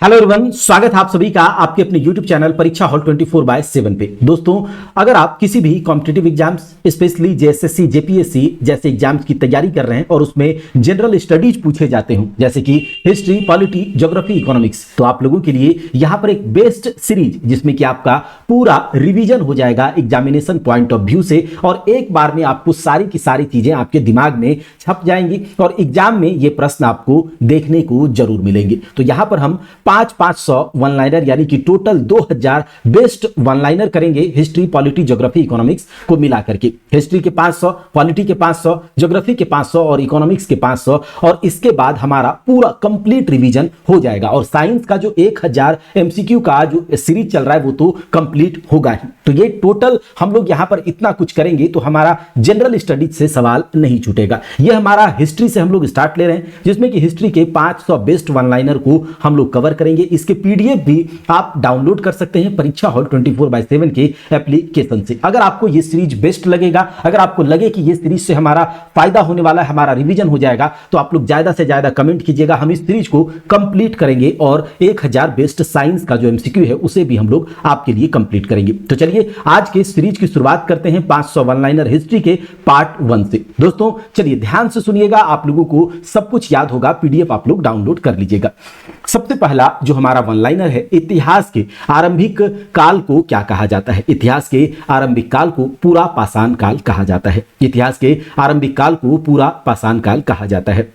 Hello everyone, स्वागत है आप सभी का आपके अपने YouTube चैनल परीक्षा हॉल 24/7 पे। दोस्तों, अगर आप किसी भी competitive exams specially JSSC JPSC जैसे एग्जाम्स की तैयारी कर रहे हैं और उसमें जनरल स्टडीज पूछे जाते हो जैसे कि हिस्ट्री, पॉलिटी, ज्योग्राफी, इकोनॉमिक्स, तो आप लोगों के लिए यहाँ पर एक बेस्ट सीरीज जिसमें कि आपका पूरा रिवीजन हो जाएगा एग्जामिनेशन पॉइंट ऑफ व्यू से और एक बार में आपको सारी की सारी चीजें आपके दिमाग में छप जाएंगी और एग्जाम में ये प्रश्न आपको देखने को जरूर मिलेंगे। तो यहाँ पर हम 500 वन लाइनर यानी कि टोटल 2000 बेस्ट वन लाइनर करेंगे हिस्ट्री, पॉलिटी, ज्योग्राफी, इकोनॉमिक्स को मिला करके। हिस्ट्री के 500, पॉलिटी के 500, ज्योग्राफी के 500 और इकोनॉमिक्स के 500 और इसके बाद हमारा पूरा कंप्लीट रिवीजन हो जाएगा। और साइंस का जो 1000 एमसीक्यू का जो सीरीज चल रहा है वो तो कंप्लीट होगा ही। तो ये टोटल हम लोग यहां पर इतना कुछ करेंगे तो हमारा जनरल स्टडीज से सवाल नहीं छूटेगा। ये हमारा हिस्ट्री से हम लोग स्टार्ट ले रहे हैं जिसमें कि हिस्ट्री के 500 बेस्ट वन लाइनर को हम लोग कवर करेंगे। इसके पीडीएफ भी आप डाउनलोड कर सकते हैं परीक्षा हॉल 24/7 के एप्लीकेशन से। अगर आपको ये सीरीज बेस्ट लगेगा, अगर आपको लगे कि ये सीरीज से हमारा फायदा होने वाला है, हमारा रिवीजन हो जाएगा, तो आप लोग ज्यादा से ज्यादा कमेंट कीजिएगा। हम इस सीरीज को कंप्लीट करेंगे और 1000 बेस्ट साइंस का जो एमसीक्यू है उसे भी हम लोग आपके लिए कंप्लीट करेंगे। तो चलिए आज के सीरीज की शुरुआत करते हैं 500 वन लाइनर हिस्ट्री के पार्ट 1 से। दोस्तों चलिए ध्यान से सुनिएगा, आप लोगों को सब कुछ याद होगा, पीडीएफ आप लोग डाउनलोड कर लीजिएगा। सबसे पहला जो हमारा वन लाइनर है, इतिहास के आरंभिक काल को क्या कहा जाता है? इतिहास के आरंभिक काल को पूरा पाषाण काल कहा जाता है। इतिहास के आरंभिक काल को पूरा पाषाण काल कहा जाता है।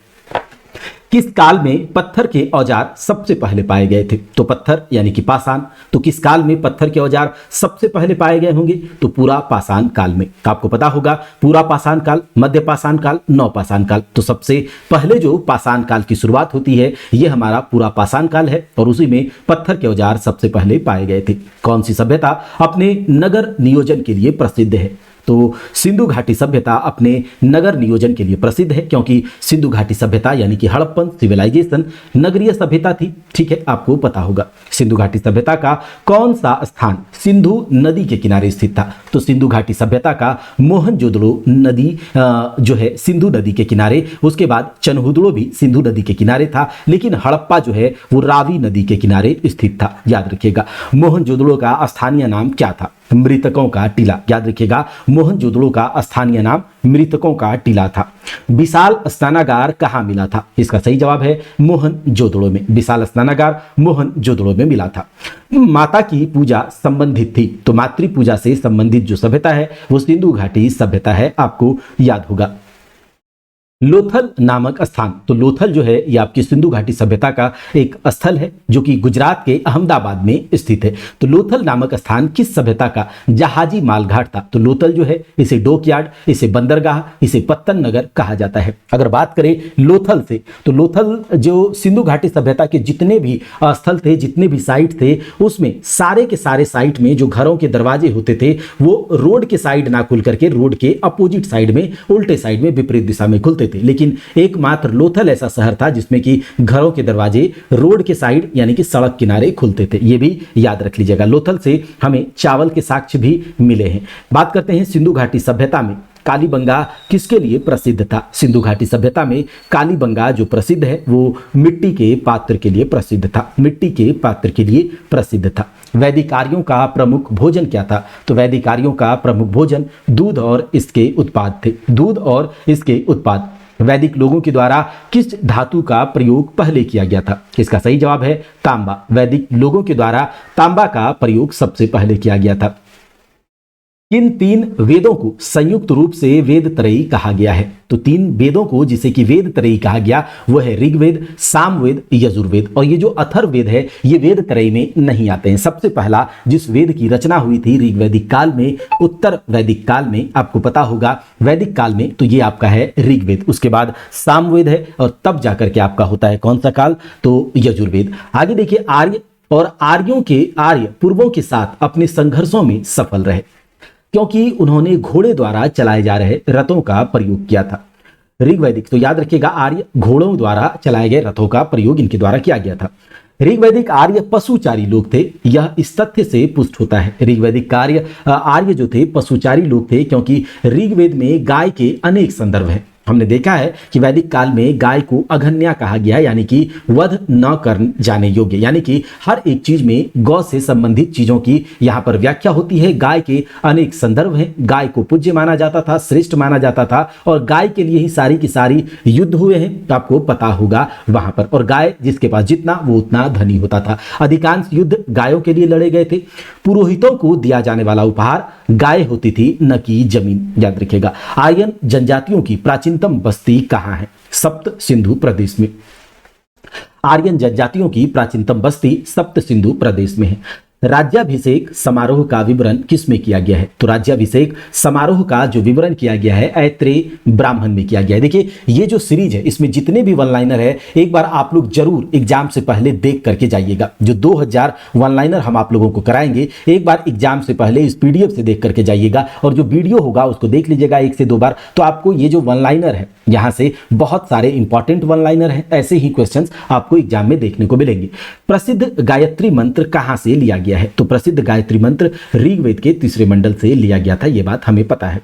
किस काल में पत्थर के औजार सबसे पहले पाए गए थे? तो पत्थर यानी कि पाषाण। तो किस काल में पत्थर के औजार सबसे पहले पाए गए होंगे? तो पूरा पाषाण काल में। तो आपको पता होगा पूरा पाषाण काल, मध्य पाषाण काल, नव पाषाण काल। तो सबसे पहले जो पाषाण काल की शुरुआत होती है ये हमारा पूरा पाषाण काल है और उसी में पत्थर के औजार सबसे पहले पाए गए थे। कौन सी सभ्यता अपने नगर नियोजन के लिए प्रसिद्ध है? तो सिंधु घाटी सभ्यता अपने नगर नियोजन के लिए प्रसिद्ध है क्योंकि सिंधु घाटी सभ्यता यानी कि हड़प्पन सिविलाइजेशन नगरीय सभ्यता थी। ठीक है, आपको पता होगा। सिंधु घाटी सभ्यता का कौन सा स्थान सिंधु नदी के किनारे स्थित था? तो सिंधु घाटी सभ्यता का मोहनजोदड़ो नदी जो है सिंधु नदी के किनारे, उसके बाद चनहुदड़ो भी सिंधु नदी के किनारे था, लेकिन हड़प्पा जो है वो रावी नदी के किनारे स्थित था। याद रखिएगा मोहनजोदड़ो का स्थानीय नाम क्या था? मृतकों का टीला। याद रखिएगा मोहनजोदड़ो का स्थानीय नाम मृतकों का टीला था। विशाल स्नानागार कहाँ मिला था? इसका सही जवाब है मोहनजोदड़ो में। विशाल स्नानागार मोहनजोदड़ो में मिला था। माता की पूजा संबंधित थी, तो मातृ पूजा से संबंधित जो सभ्यता है वो सिंधु घाटी सभ्यता है, आपको याद होगा। लोथल नामक स्थान, तो लोथल जो है ये आपकी सिंधु घाटी सभ्यता का एक स्थल है जो कि गुजरात के अहमदाबाद में स्थित है। तो लोथल नामक स्थान किस सभ्यता का जहाजी मालघाट था? तो लोथल जो है इसे डॉकयार्ड, इसे बंदरगाह, इसे पत्तन नगर कहा जाता है। अगर बात करें लोथल से, तो लोथल जो सिंधु घाटी सभ्यता के जितने भी स्थल थे, जितने भी साइट थे, उसमें सारे के सारे साइट में जो घरों के दरवाजे होते थे वो रोड के साइड ना खुल करके रोड के अपोजिट साइड में, उल्टे साइड में, विपरीत दिशा में खुलते थे। लेकिन एकमात्र लोथल ऐसा शहर था जिसमें कि घरों के दरवाजे रोड के साइड यानी कि सड़क किनारे खुलते थे। यह भी याद रख लीजिएगा। लोथल से हमें चावल के साक्ष्य भी मिले हैं। बात करते हैं सिंधु घाटी सभ्यता में कालीबंगा किसके लिए प्रसिद्ध था? सिंधु घाटी सभ्यता में कालीबंगा जो प्रसिद्ध है वो मिट्टी के पात्र के लिए प्रसिद्ध था। मिट्टी के पात्र के लिए प्रसिद्ध था। वैदिक आर्यों का प्रमुख भोजन क्या था? तो वैदिक आर्यों का प्रमुख भोजन दूध और इसके उत्पाद थे। दूध और इसके उत्पाद। वैदिक लोगों के द्वारा किस धातु का प्रयोग पहले किया गया था? इसका सही जवाब है तांबा। वैदिक लोगों के द्वारा तांबा का प्रयोग सबसे पहले किया गया था। किन 3 वेदों को संयुक्त रूप से वेद त्रयी कहा गया है? तो 3 वेदों को जिसे कि वेद त्रयी कहा गया वो है ऋग्वेद, सामवेद, यजुर्वेद। और ये जो अथर्ववेद है ये वेद त्रयी में नहीं आते हैं। सबसे पहला जिस वेद की रचना हुई थी ऋग्वैदिक काल में, उत्तर वैदिक काल में, आपको पता होगा वैदिक काल में, तो ये आपका है ऋग्वेद। उसके बाद सामवेद है और तब जाकर के आपका होता है कौन सा काल? तो यजुर्वेद। आगे देखिए आर्य और आर्य पूर्वों के साथ अपने संघर्षों में सफल रहे क्योंकि उन्होंने घोड़े द्वारा चलाए जा रहे रथों का प्रयोग किया था। ऋग्वैदिक, तो याद रखिएगा आर्य घोड़ों द्वारा चलाए गए रथों का प्रयोग इनके द्वारा किया गया था। ऋग्वैदिक आर्य पशुचारी लोग थे, यह इस तथ्य से पुष्ट होता है। ऋग्वैदिक आर्य जो थे पशुचारी लोग थे क्योंकि ऋग्वेद में गाय के अनेक संदर्भ हैं। हमने देखा है कि वैदिक काल में गाय को अघन्या कहा गया है, यानी कि वध न कर जाने योग्य, यानी कि हर एक चीज में गौ से संबंधित चीजों की यहां पर व्याख्या होती है। गाय के अनेक संदर्भ हैं। गाय को पूज्य माना जाता था, श्रेष्ठ माना जाता था, और गाय के लिए ही सारी की सारी युद्ध हुए हैं, तो आपको पता होगा वहां पर। और गाय जिसके पास जितना वो उतना धनी होता था। अधिकांश युद्ध गायों के लिए लड़े गए थे। पुरोहितों को दिया जाने वाला उपहार गाय होती थी, न कि जमीन। याद रखिएगा। आर्यन जनजातियों की प्राचीनतम बस्ती कहां है? सप्त सिंधु प्रदेश में। आर्यन जनजातियों की प्राचीनतम बस्ती सप्त सिंधु प्रदेश में है। राज्याभिषेक समारोह का विवरण किसमें किया गया है? तो राज्याभिषेक समारोह का जो विवरण किया गया है ऐत्रेय ब्राह्मण में किया गया है। देखिए ये जो सीरीज है इसमें जितने भी वन लाइनर है एक बार आप लोग जरूर एग्जाम से पहले देख करके जाइएगा। जो 2000 वन लाइनर हम आप लोगों को कराएंगे एक बार एग्जाम से पहले इस पीडीएफ से देख करके जाइएगा, और जो वीडियो होगा उसको देख लीजिएगा 1 से 2 बार। तो आपको ये जो वन लाइनर है यहां से बहुत सारे इंपॉर्टेंट वन लाइनर हैं, ऐसे ही क्वेश्चंस आपको एग्जाम में देखने को मिलेंगे। प्रसिद्ध गायत्री मंत्र कहां से लिया गया है? तो प्रसिद्ध गायत्री मंत्र ऋग्वेद के 3रे मंडल से लिया गया था, यह बात हमें पता है।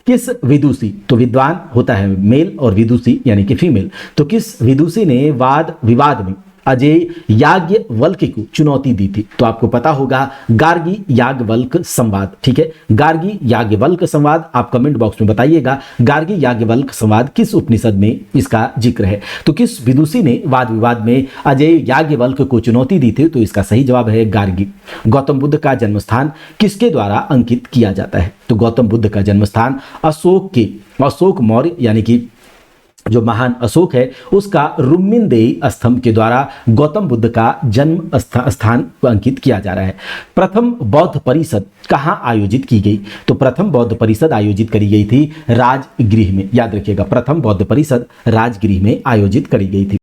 किस विदुषी, तो विद्वान होता है मेल और विदुषी यानी कि फीमेल, तो किस विदुषी ने वाद विवाद में अजय याज्ञवल्क्य को चुनौती दी थी? तो आपको पता होगा गार्गी याज्ञवल्क्य संवाद। ठीक है, गार्गी याज्ञवल्क्य संवाद आप कमेंट बॉक्स में बताइएगा। गार्गी याज्ञवल्क्य संवाद किस उपनिषद में इसका जिक्र है? तो किस विदुषी ने वाद विवाद में अजय याज्ञवल्क्य को चुनौती दी थी? तो इसका सही जवाब है गार्गी। गौतम बुद्ध का जन्म स्थान किसके द्वारा अंकित किया जाता है? तो गौतम बुद्ध का जन्म स्थान अशोक मौर्य यानी कि जो महान अशोक है उसका रुम्मिनदेई स्तंभ के द्वारा गौतम बुद्ध का जन्म स्थान अंकित किया जा रहा है। प्रथम बौद्ध परिषद कहाँ आयोजित की गई? तो प्रथम बौद्ध परिषद आयोजित करी गई थी राजगृह में। याद रखिएगा, प्रथम बौद्ध परिषद राजगृह में आयोजित करी गई थी।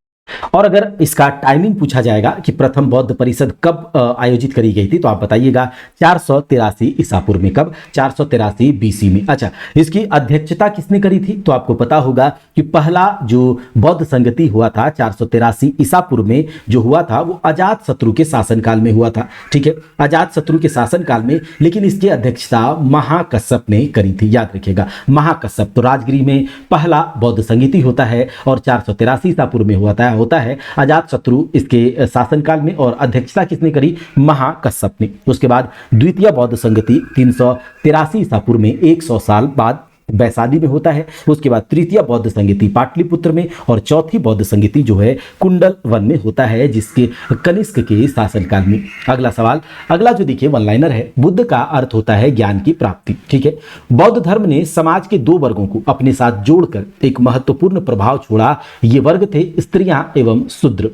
और अगर इसका टाइमिंग पूछा जाएगा कि प्रथम बौद्ध परिषद कब आयोजित करी गई थी, तो आप बताइएगा 483 ईसा पूर्व में। कब? 483 बीसी में। अच्छा, इसकी अध्यक्षता किसने करी थी? तो आपको पता होगा कि पहला जो बौद्ध संगति हुआ था 483 ईसा पूर्व में जो हुआ था वो अजात शत्रु के शासनकाल में हुआ था। ठीक है, अजात शत्रु के शासनकाल में, लेकिन इसकी अध्यक्षता महाकश्यप ने करी थी। याद रखिएगा, महाकश्यप। तो राजगृह में पहला बौद्ध संगति होता है और 483 ईसा पूर्व में होता है अजात शत्रु इसके शासनकाल में, और अध्यक्षता किसने करी? महाकश्यप ने। उसके बाद द्वितीय बौद्ध संगति 383 ईसा पूर्व में 100 साल बाद वैशाली में होता है। उसके बाद तृतीय बौद्ध संगति पाटलिपुत्र में, और चौथी बौद्ध संगति जो है कुंडल वन में होता है जिसके कनिष्क के शासनकाल में। अगला सवाल, अगला जो देखिए वन लाइनर है, बुद्ध का अर्थ होता है ज्ञान की प्राप्ति। ठीक है, बौद्ध धर्म ने समाज के 2 वर्गों को अपने साथ जोड़कर एक महत्वपूर्ण प्रभाव छोड़ा। ये वर्ग थे स्त्रियां एवं शूद्र।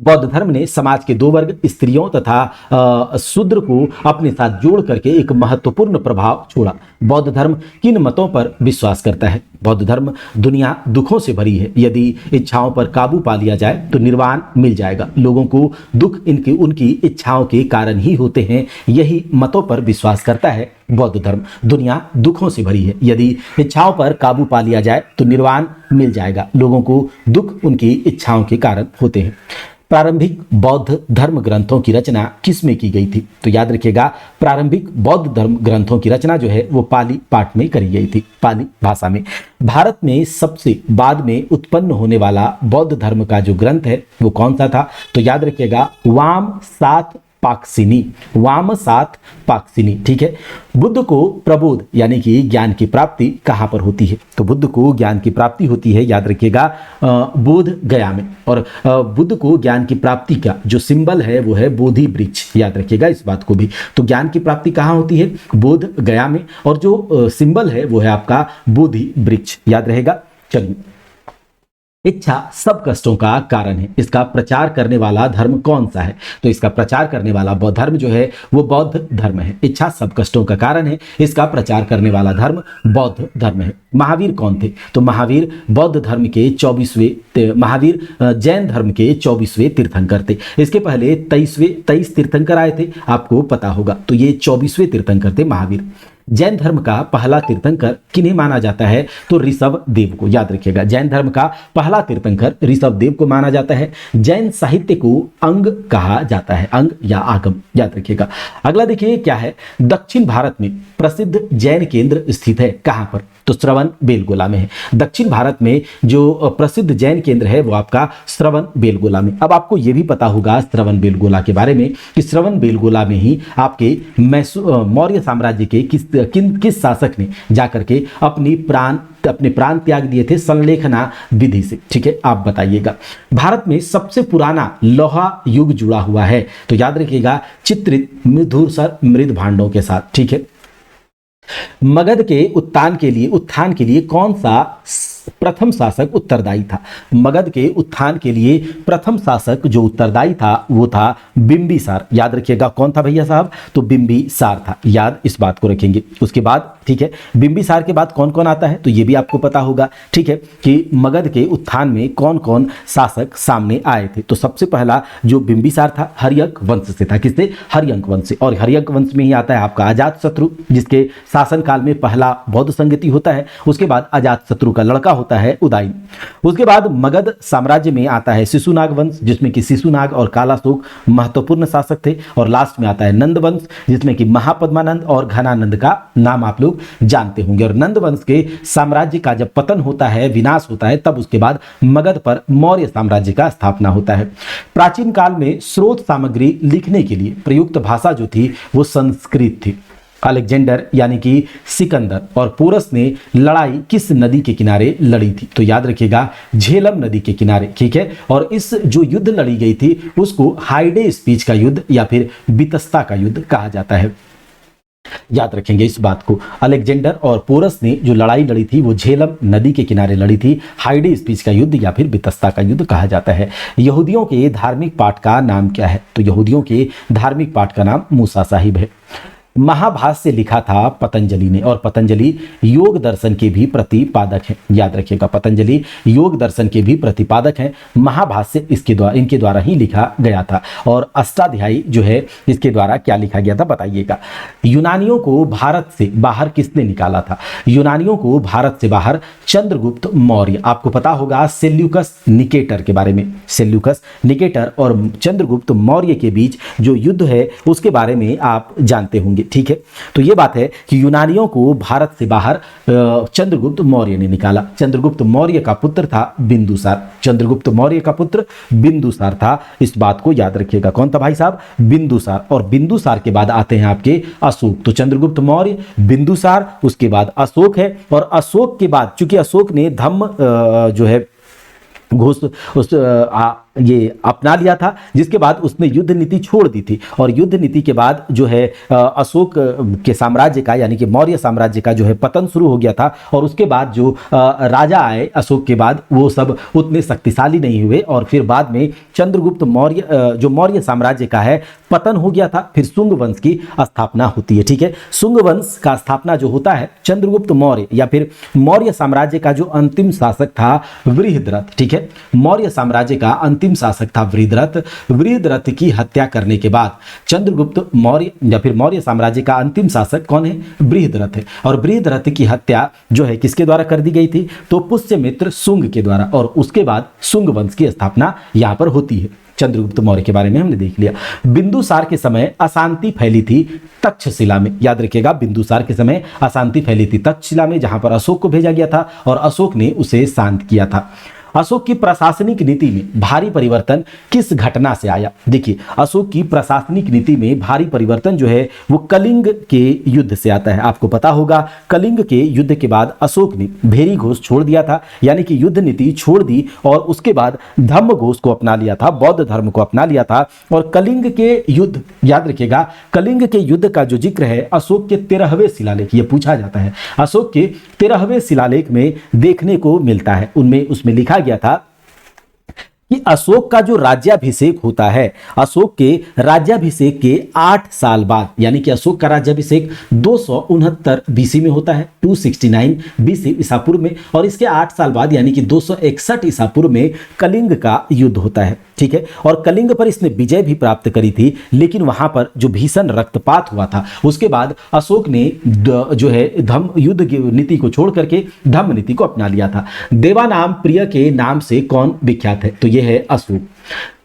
बौद्ध धर्म ने समाज के 2 वर्ग स्त्रियों तथा शूद्र को अपने साथ जोड़ करके एक महत्वपूर्ण प्रभाव छोड़ा। बौद्ध धर्म किन मतों पर विश्वास करता है? बौद्ध धर्म दुनिया दुखों से भरी है, यदि इच्छाओं पर काबू पा लिया जाए तो निर्वाण मिल जाएगा। लोगों को दुख उनकी इच्छाओं के कारण ही होते हैं, यही मतों पर विश्वास करता है बौद्ध धर्म। दुनिया दुखों से भरी है, यदि इच्छाओं पर काबू पा लिया जाए तो निर्वाण मिल जाएगा। लोगों को दुख उनकी इच्छाओं के कारण होते हैं। प्रारंभिक बौद्ध धर्म ग्रंथों की रचना किसमें की गई थी? तो याद रखिएगा, प्रारंभिक बौद्ध धर्म ग्रंथों की रचना जो है वो पाली पाठ में करी गई थी, पाली भाषा में। भारत में सबसे बाद में उत्पन्न होने वाला बौद्ध धर्म का जो ग्रंथ है वो कौन सा था? तो याद रखिएगा, वाम सात पाक्सिनी। ठीक है, बुद्ध को प्रबोध यानी कि ज्ञान की प्राप्ति कहां पर होती है? तो बुद्ध को ज्ञान की प्राप्ति होती है, याद रखिएगा, बोध गया में। और बुद्ध को ज्ञान की प्राप्ति का जो सिंबल है वो है बोधि वृक्ष। याद रखिएगा इस बात को भी। तो ज्ञान की प्राप्ति कहां होती है? बोध गया में, और जो सिंबल है वो है आपका बोधि वृक्ष। याद रहेगा। चलिए, इच्छा सब कष्टों का कारण है, इसका प्रचार करने वाला धर्म कौन सा है? तो इसका प्रचार करने वाला बौद्ध धर्म जो है वो बौद्ध धर्म है। इच्छा सब कष्टों का कारण है, इसका प्रचार करने वाला धर्म बौद्ध धर्म है। महावीर कौन थे? तो महावीर बौद्ध धर्म के 24वें, महावीर जैन धर्म के 24वें तीर्थंकर थे। इसके पहले 23 तीर्थंकर आए थे, आपको पता होगा। तो ये 24वें तीर्थंकर थे महावीर। जैन धर्म का पहला तीर्थंकर किन्हें माना जाता है? तो ऋषभ देव को। याद रखिएगा, जैन धर्म का पहला तीर्थंकर ऋषभ देव को माना जाता है। जैन साहित्य को अंग कहा जाता है, अंग या आगम। याद रखिएगा। अगला देखिए क्या है, दक्षिण भारत में प्रसिद्ध जैन केंद्र स्थित है, कहां पर? तो श्रवण बेलगोला में है। दक्षिण भारत में जो प्रसिद्ध जैन केंद्र है वो आपका श्रवण बेलगोला में। अब आपको यह भी पता होगा श्रवण बेलगोला के बारे में कि श्रवण बेलगोला में ही आपके मौर्य साम्राज्य के किस शासक ने जाकर के अपने प्राण त्याग दिए थे संलेखना विधि से। ठीक है, आप बताइएगा। भारत में सबसे पुराना लोहा युग जुड़ा हुआ है, तो याद रखिएगा चित्रित मृधुरसर मृद भांडों के साथ। ठीक है, मगध के उत्थान के लिए कौन सा प्रथम शासक उत्तरदायी था? मगध के उत्थान के लिए प्रथम शासक जो उत्तरदायी था वो था बिंबिसार। याद रखिएगा, कौन था भैया साहब? तो बिंबिसार था। याद इस बात को रखेंगे। उसके बाद ठीक है, बिंबिसार के बाद कौन कौन आता है तो ये भी आपको पता होगा। ठीक है, कि मगध के उत्थान में कौन कौन शासक सामने आए थे। तो सबसे पहला जो बिंबिसार था हर्यक वंश से था। किससे? हर्यक वंश से। और हर्यक वंश में ही आता है आपका अजातशत्रु, जिसके शासन काल में पहला बौद्ध संगति होता है। उसके बाद अजातशत्रु का लड़का होता है उदयन। उसके बाद मगध साम्राज्य में आता है शिशुनाग वंश, जिसमें कि शिशुनाग और कालाशोक महत्वपूर्ण शासक थे। और लास्ट में आता है नंद वंश, जिसमें कि महापद्मानंद और घनानंद का नाम आप लोग जानते होंगे। और नंद वंश के साम्राज्य का जब पतन होता है, विनाश होता है, तब उसके बाद मगध पर मौर्य साम्राज्य का स्थापना होता है। प्राचीन काल में स्रोत सामग्री लिखने के लिए प्रयुक्त भाषा जो थी वो संस्कृत थी। अलेक्जेंडर यानी कि सिकंदर और पोरस ने लड़ाई किस नदी के किनारे लड़ी थी? तो याद रखिएगा झेलम नदी के किनारे। ठीक है, और इस जो युद्ध लड़ी गई थी उसको हाइडे स्पीच का युद्ध या फिर बितस्ता का युद्ध कहा जाता है। याद रखेंगे इस बात को। अलेक्जेंडर और पोरस ने जो लड़ाई लड़ी थी वो झेलम नदी के किनारे लड़ी थी। हाइडे स्पीच का युद्ध या फिर बितस्ता का युद्ध कहा जाता है। यहूदियों के धार्मिक पाठ का नाम क्या है? तो यहूदियों के धार्मिक पाठ का नाम मूसा साहिब है। महाभाष्य लिखा था पतंजलि ने, और पतंजलि योग दर्शन के भी प्रतिपादक हैं। याद रखिएगा, पतंजलि योग दर्शन के भी प्रतिपादक हैं। महाभाष्य इनके द्वारा ही लिखा गया था। और अष्टाध्यायी जो है इसके द्वारा क्या लिखा गया था बताइएगा। यूनानियों को भारत से बाहर किसने निकाला था? यूनानियों को भारत से बाहर चंद्रगुप्त मौर्य। आपको पता होगा सेल्यूकस निकेटर के बारे में। सेल्यूकस निकेटर और चंद्रगुप्त मौर्य के बीच जो युद्ध है उसके बारे में आप जानते होंगे। ठीक है, तो ये बात है कि यूनानियों को भारत से बाहर चंद्रगुप्त मौर्य ने निकाला। चंद्रगुप्त मौर्य का पुत्र था बिंदुसार। चंद्रगुप्त मौर्य का पुत्र बिंदुसार था। इस बात को याद रखिएगा। कौन था भाई साहब? बिंदुसार। और बिंदुसार के बाद आते हैं आपके अशोक। तो चंद्रगुप्त मौर्य, बिंदुसार, उसके बाद अशोक है। और अशोक के बाद चूंकि अशोक ने धम्म जो है ये अपना लिया था, जिसके बाद उसने युद्ध नीति छोड़ दी थी। और युद्ध नीति के बाद जो है अशोक के साम्राज्य का यानी कि मौर्य साम्राज्य का जो है पतन शुरू हो गया था। और उसके बाद जो राजा आए अशोक के बाद वो सब उतने शक्तिशाली नहीं हुए। और फिर बाद में चंद्रगुप्त मौर्य जो मौर्य साम्राज्य का है पतन हो गया था। फिर शुंग वंश की स्थापना होती है। ठीक है, शुंग वंश का स्थापना जो होता है चंद्रगुप्त मौर्य या फिर मौर्य साम्राज्य का जो अंतिम शासक था वृहद्रथ। ठीक है, मौर्य साम्राज्य का अंतिम शासक था वृहद्रथ। वृहद्रथ की हत्या करने के बाद चंद्रगुप्त मौर्य या फिर मौर्य साम्राज्य का अंतिम शासक कौन है? वृहद्रथ है। और वृहद्रथ की हत्या जो है किसके द्वारा कर दी गई थी? तो पुष्यमित्र शुंग के द्वारा। और उसके बाद शुंग वंश की स्थापना यहां पर होती है। चंद्रगुप्त मौर्य के बारे में हमने देख लिया। बिंदुसार के समय अशांति फैली थी तक्षशिला में। याद रखिएगा, बिंदुसार के समय अशांति फैली थी तक्षशिला में, जहां पर अशोक को भेजा गया था और अशोक ने उसे शांत किया था। अशोक की प्रशासनिक नीति में भारी परिवर्तन किस घटना से आया? देखिए, अशोक की प्रशासनिक नीति में भारी परिवर्तन जो है वो कलिंग के युद्ध से आता है। आपको पता होगा कलिंग के युद्ध के बाद अशोक ने भेरी घोष छोड़ दिया था, यानी कि युद्ध नीति छोड़ दी और उसके बाद धम्म घोष को अपना लिया था, बौद्ध धर्म को अपना लिया था। और कलिंग के युद्ध, याद रखिएगा, कलिंग के युद्ध का जो जिक्र है अशोक के 13वें शिलालेख, ये पूछा जाता है, अशोक के 13वें शिलालेख में देखने को मिलता है। उसमें लिखा गया था कि अशोक का जो राज्याभिषेक होता है, अशोक के राज्याभिषेक के 8 साल बाद, यानी कि अशोक का राज्याभिषेक 269 बीसी में होता है, 269 बीसी ईसा पूर्व में। और इसके 8 साल बाद यानी कि 261 ईसा पूर्व में कलिंग का युद्ध होता है। ठीक है, और कलिंग पर इसने विजय भी प्राप्त करी थी, लेकिन वहां पर जो भीषण रक्तपात हुआ था उसके बाद अशोक ने जो है धम्म युद्ध की नीति को छोड़ करके धम्म नीति को अपना लिया था। देवानाम प्रिय के नाम से कौन विख्यात है? तो यह है अशोक।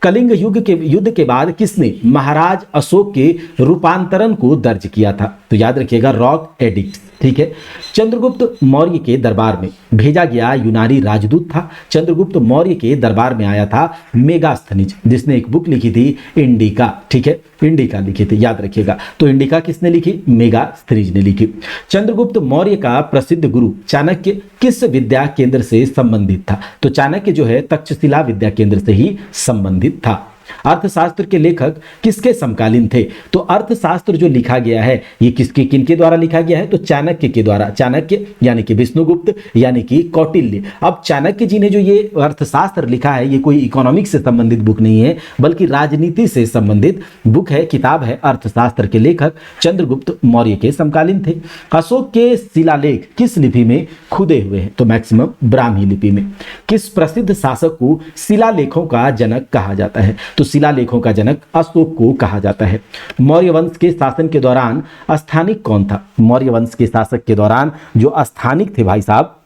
कलिंग युद्ध के बाद किसने महाराज अशोक के रूपांतरण को दर्ज किया था? तो याद रखिएगा रॉक एडिक्ट। ठीक है, चंद्रगुप्त मौर्य के दरबार में भेजा गया यूनानी राजदूत था। चंद्रगुप्त मौर्य के दरबार में आया था मेगास्थनीज, जिसने एक बुक लिखी थी इंडिका। ठीक है, इंडिका लिखी थी, याद रखिएगा। तो इंडिका किसने लिखी? मेगास्थनीज ने लिखी। चंद्रगुप्त मौर्य का प्रसिद्ध गुरु चाणक्य किस विद्या केंद्र से संबंधित था? तो चाणक्य जो है तक्षशिला विद्या केंद्र से ही संबंधित था। अर्थशास्त्र के लेखक किसके समकालीन थे? तो अर्थशास्त्र जो लिखा गया है ये किनके द्वारा लिखा गया है? तो चाणक्य के द्वारा। चाणक्य यानी कि विष्णुगुप्त यानी कि कौटिल्य। अब चाणक्य जी ने जो ये अर्थशास्त्र लिखा है ये कोई इकोनॉमिक्स से संबंधित बुक नहीं है, बल्कि राजनीति से संबंधित बुक है, किताब है। अर्थशास्त्र के लेखक चंद्रगुप्त मौर्य के समकालीन थे। अशोक के शिलालेख किस लिपि में खुदे हुए हैं? तो मैक्सिमम ब्राह्मी लिपि में। किस प्रसिद्ध शासक को शिलालेखों का जनक कहा जाता है? तो शिलालेखों का जनक अशोक को कहा जाता है। मौर्य वंश के शासन के दौरान स्थानिक कौन था? मौर्य वंश के शासक के दौरान जो स्थानिक थे भाई साहब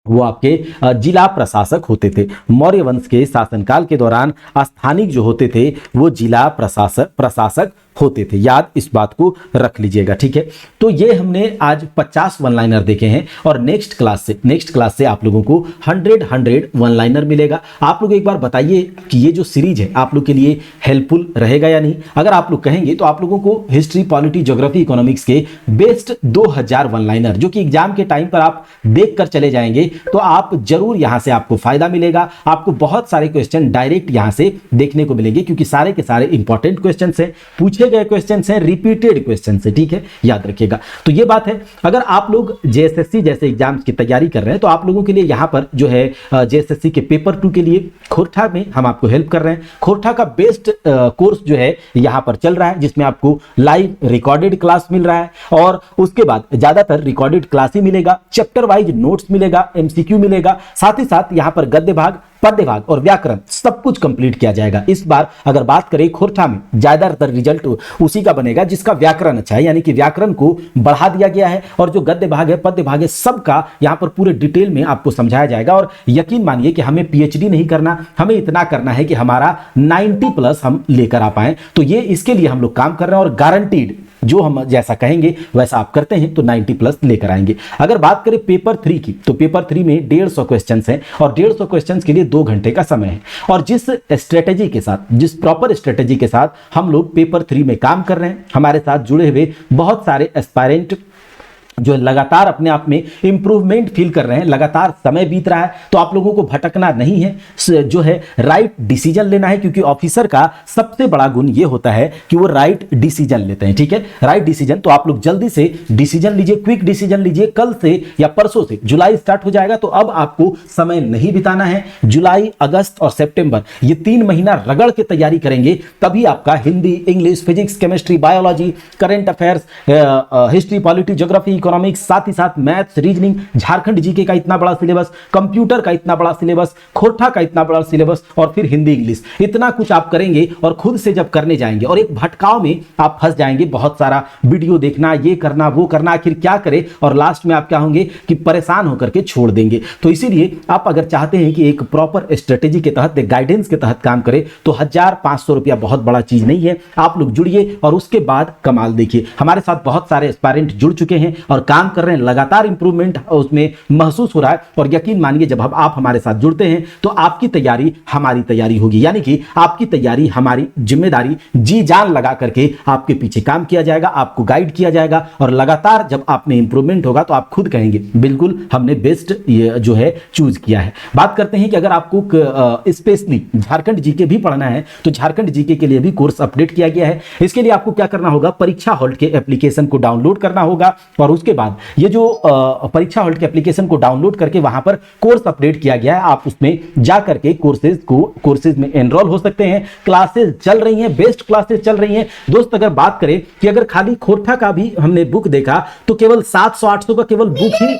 वो आपके जिला प्रशासक होते थे। मौर्य वंश के शासनकाल के दौरान स्थानिक जो होते थे वो जिला प्रशासक होते थे। याद इस बात को रख लीजिएगा। ठीक है, तो ये हमने आज 50 वन लाइनर देखे हैं और नेक्स्ट क्लास से आप लोगों को 100 वन लाइनर मिलेगा। आप लोग एक बार बताइए कि ये जो सीरीज है आप लोग के लिए हेल्पफुल रहेगा या नहीं। अगर आप लोग कहेंगे तो आप लोगों को हिस्ट्री, पॉलिटी, ज्योग्राफी, इकोनॉमिक्स के बेस्ट 2000 वन लाइनर जो कि एग्जाम के टाइम पर आप देख कर चले जाएंगे तो आप जरूर यहां से आपको फायदा मिलेगा। आपको बहुत सारे क्वेश्चन डायरेक्ट यहां से देखने को मिलेंगे, क्योंकि सारे के सारे इंपॉर्टेंट क्वेश्चन है, पूछे गए क्वेश्चन हैं, रिपीटेड क्वेश्चन है। ठीक है, याद रखिएगा। तो ये बात है, अगर आप लोग जेएसएससी जैसे एग्जाम्स की तैयारी कर रहे हैं तो आप लोगों के लिए यहां पर जो है जेएसएससी के पेपर 2 के लिए खोरठा में हम आपको हेल्प कर रहे हैं। खोरठा का बेस्ट कोर्स जो है यहां पर चल रहा है, जिसमें आपको लाइव रिकॉर्डेड क्लास मिल रहा है और उसके बाद ज्यादातर रिकॉर्डेड क्लास ही मिलेगा, चैप्टर वाइज नोट्स मिलेगा, एमसीक्यू मिलेगा, साथ ही साथ यहां पर गद्य भाग, पद्य भाग और व्याकरण सब कुछ कंप्लीट किया जाएगा। इस बार अगर बात करें खोरठा में ज्यादातर रिजल्ट उसी का बनेगा जिसका व्याकरण अच्छा है, यानी कि व्याकरण को बढ़ा दिया गया है और जो गद्य भाग है, पद्य भाग है, सबका यहां पर पूरे डिटेल में आपको समझाया जाएगा। और यकीन मानिए कि हमें पीएचडी नहीं करना, हमें इतना करना है कि हमारा 90+ हम लेकर आ पाए। तो ये इसके लिए हम लोग काम कर रहे हैं और गारंटीड जो हम जैसा कहेंगे वैसा आप करते हैं तो 90+ लेकर आएंगे। अगर बात करें पेपर 3 की तो पेपर 3 में 150 क्वेश्चंस हैं और 150 क्वेश्चंस के लिए 2 घंटे का समय है। और जिस स्ट्रेटेजी के साथ, जिस प्रॉपर स्ट्रेटेजी के साथ हम लोग पेपर 3 में काम कर रहे हैं, हमारे साथ जुड़े हुए बहुत सारे एस्पायरेंट जो लगातार अपने आप में इंप्रूवमेंट फील कर रहे हैं, लगातार समय बीत रहा है, तो आप लोगों को भटकना नहीं है, जो है राइट डिसीजन लेना है, क्योंकि ऑफिसर का सबसे बड़ा गुण ये होता है कि वो राइट डिसीजन लेते हैं। ठीक है, राइट डिसीजन। तो आप लोग जल्दी से डिसीजन लीजिए, क्विक डिसीजन लीजिए। कल से या परसों से जुलाई स्टार्ट हो जाएगा, तो अब आपको समय नहीं बिताना है। जुलाई, अगस्त और सितंबर ये 3 महीना रगड़ के तैयारी करेंगे, तभी आपका Hindi, English, physics, chemistry, biology, current affairs, history, polity, geography, economics, साथ ही साथ मैथ्स, रीजनिंग, झारखंड जीके का इतना बड़ा सिलेबस, कंप्यूटर का इतना बड़ा सिलेबस, खोरठा का इतना बड़ा सिलेबस और फिर हिंदी, इंग्लिश, इतना कुछ आप करेंगे। और खुद से जब करने जाएंगे और एक भटकाव में आप फंस जाएंगे, बहुत सारा वीडियो देखना, ये करना, वो करना, आखिर क्या करें, और लास्ट में आप क्या होंगे कि परेशान होकर के छोड़ देंगे। तो इसीलिए आप अगर चाहते हैं कि एक प्रॉपर स्ट्रेटेजी के तहत, गाइडेंस के तहत काम करें, तो 1500 रुपया बहुत बड़ा चीज नहीं है। आप लोग जुड़िए और उसके बाद कमाल देखिए। हमारे साथ बहुत सारे एस्पायरेंट जुड़ चुके हैं और काम कर रहे हैं, लगातार इंप्रूवमेंट उसमें महसूस हो रहा है। और यकीन मानिए जब आप हमारे साथ जुड़ते हैं तो आपकी तैयारी हमारी तैयारी होगी, यानी कि आपकी तैयारी हमारी जिम्मेदारी। जी जान लगा करके आपके पीछे काम किया जाएगा, आपको गाइड किया जाएगा और लगातार जब आप में इंप्रूवमेंट होगा तो आप खुद कहेंगे बिल्कुल हमने बेस्ट ये जो है चूज किया है। बात करते हैं कि अगर आपको स्पेशली झारखंड जीके भी पढ़ना है तो झारखंड जीके के लिए भी कोर्स अपडेट किया गया है। इसके लिए आपको क्या करना होगा, परीक्षा हॉल्ट के एप्लीकेशन को डाउनलोड करना होगा और उसके बाद ये जो परीक्षा हॉल्ट के एप्लीकेशन को डाउनलोड करके वहां पर कोर्स अपडेट किया गया है, आप उसमें जा करके कोर्सेज में एनरोल हो सकते हैं। क्लासेस चल रही हैं, बेस्ट क्लासेस चल रही हैं दोस्त। अगर बात करें कि अगर खाली खोरठा का भी हमने बुक देखा तो केवल 700-800 का केवल बुक ही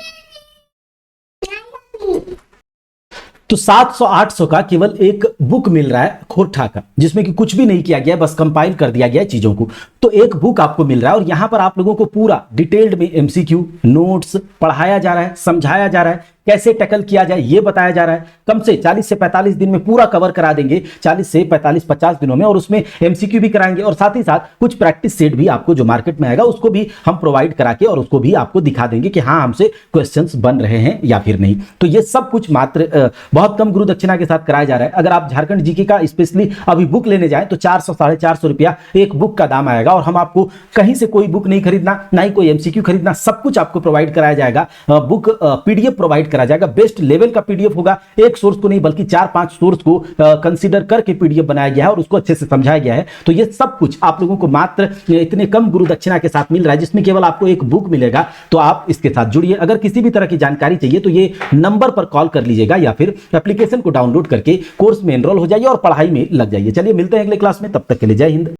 तो 700-800 का केवल एक बुक मिल रहा है खोरठा का, जिसमें कि कुछ भी नहीं किया गया है, बस कंपाइल कर दिया गया है चीजों को। तो एक बुक आपको मिल रहा है और यहां पर आप लोगों को पूरा डिटेल्ड में एमसीक्यू नोट्स पढ़ाया जा रहा है, समझाया जा रहा है, कैसे टैकल किया जाए ये बताया जा रहा है। कम से 40 से 45 दिन में पूरा कवर करा देंगे, 40 से 45-50 दिनों में, और उसमें एमसीक्यू भी कराएंगे और साथ ही साथ कुछ प्रैक्टिस सेट भी आपको जो मार्केट में आएगा उसको भी हम प्रोवाइड करा के और उसको भी आपको दिखा देंगे कि हाँ हमसे क्वेश्चंस बन रहे हैं या फिर नहीं। तो ये सब कुछ मात्र बहुत कम गुरु दक्षिणा के साथ कराया जा रहा है। अगर आप झारखंड जीके का स्पेशली अभी बुक लेने जाए तो 400-450 रुपया एक बुक का दाम आएगा और हम आपको कहीं से कोई बुक नहीं खरीदना, ना ही कोई एमसीक्यू खरीदना, सब कुछ आपको प्रोवाइड कराया जाएगा। बुक पीडीएफ प्रोवाइड करा जाएगा, बेस्ट लेवल का पीडीएफ होगा, एक सोर्स को नहीं बल्कि 4-5 सोर्स को कंसीडर करके पीडीएफ बनाया गया है और उसको अच्छे से समझाया गया है। तो ये सब कुछ आप लोगों को मात्र इतने कम गुरु दक्षिणा के साथ मिल रहा है, जिसमें केवल आपको एक बुक मिलेगा। तो आप इसके साथ जुड़िए। अगर किसी भी तरह की जानकारी चाहिए तो ये नंबर पर कॉल कर लीजिएगा या फिर एप्लीकेशन को डाउनलोड करके कोर्स में एनरोल हो जाइए और पढ़ाई में लग जाइए। चलिए मिलते हैं अगले क्लास में, तब तक के लिए जय हिंद।